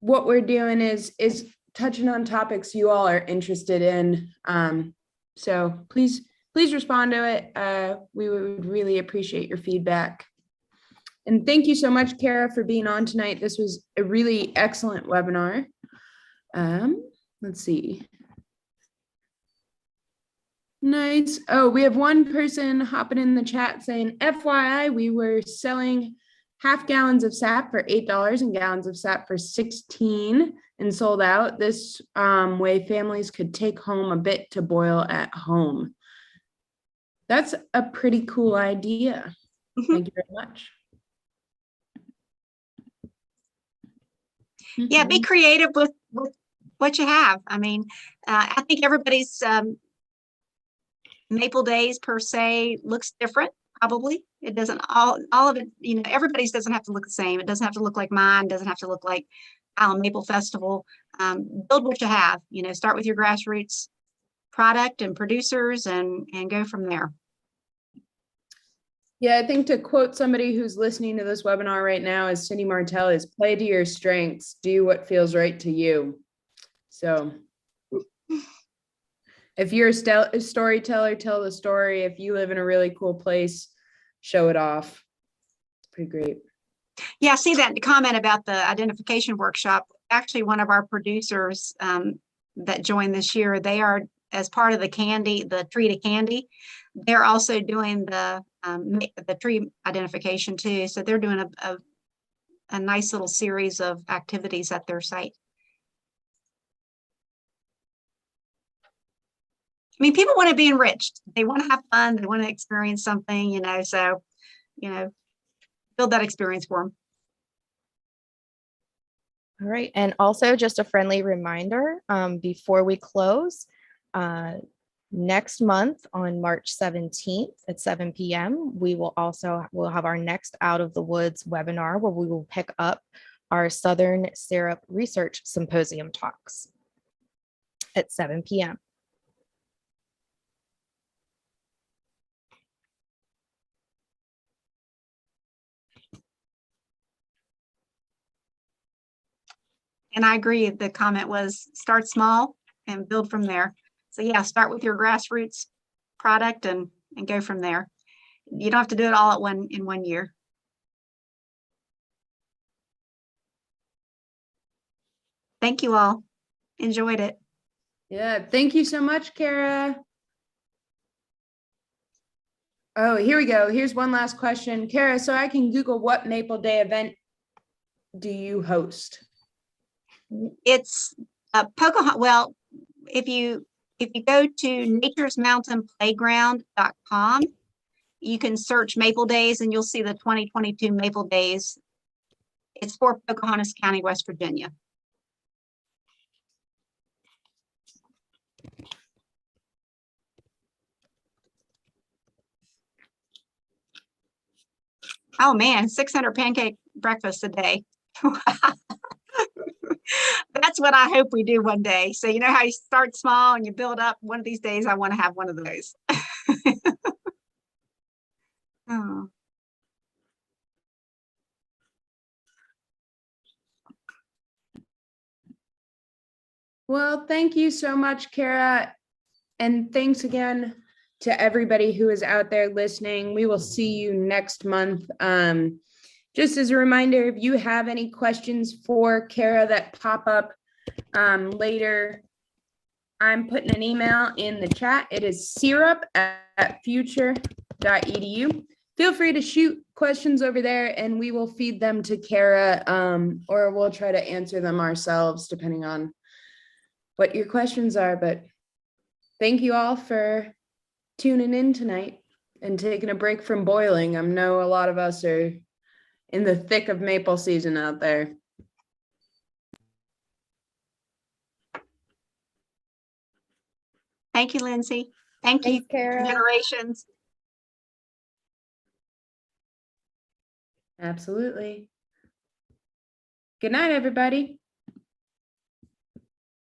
what we're doing is touching on topics you all are interested in. So please respond to it. We would really appreciate your feedback. And thank you so much, Cara, for being on tonight. This was a really excellent webinar. Let's see. Nice. Oh, we have one person hopping in the chat saying, FYI, we were selling half gallons of sap for $8 and gallons of sap for $16 and sold out. This way families could take home a bit to boil at home. That's a pretty cool idea. Thank you very much. Yeah, be creative with what you have. I think everybody's Maple Days per se looks different. Probably it doesn't all of it. Everybody's doesn't have to look the same. It doesn't have to look like mine. Doesn't have to look like Island Maple Festival. Build what you have. Start with your grassroots product and producers, and go from there. Yeah, I think to quote somebody who's listening to this webinar right now, as Cindy Martell, is play to your strengths, do what feels right to you. So if you're a storyteller, tell the story. If you live in a really cool place, show it off. It's pretty great. Yeah, I see that comment about the identification workshop. Actually, one of our producers that joined this year, they are, as part of the Tree to Candy, they're also doing the the tree identification too. So they're doing a nice little series of activities at their site. I mean, people want to be enriched. They want to have fun. They want to experience something, you know, so, you know, build that experience for them. All right. And also just a friendly reminder before we close, next month on March 17th at 7 p.m., we'll have our next Out of the Woods webinar where we will pick up our Southern Syrup Research Symposium talks at 7 p.m. And I agree. The comment was start small and build from there. So yeah, start with your grassroots product and go from there. You don't have to do it all in one year. Thank you all. Enjoyed it. Yeah, thank you so much, Cara. Oh, here we go. Here's one last question. Cara, so I can Google what Maple Day event do you host? It's Pocahontas. Well, if you go to naturesmountainplayground.com, you can search Maple Days and you'll see the 2022 Maple Days. It's for Pocahontas County, West Virginia. Oh man, 600 pancake breakfasts a day. That's what I hope we do one day. So you know how you start small and you build up. One of these days, I want to have one of those. Oh. Well, thank you so much, Cara. And thanks again to everybody who is out there listening. We will see you next month. Just as a reminder, if you have any questions for Cara that pop up later, I'm putting an email in the chat. It is syrup@future.edu. Feel free to shoot questions over there and we will feed them to Cara, or we'll try to answer them ourselves depending on what your questions are. But thank you all for tuning in tonight and taking a break from boiling. I know a lot of us are in the thick of maple season out there. Thank you, Lindsay. Thank you, Thanks, Cara. Generations. Absolutely. Good night, everybody.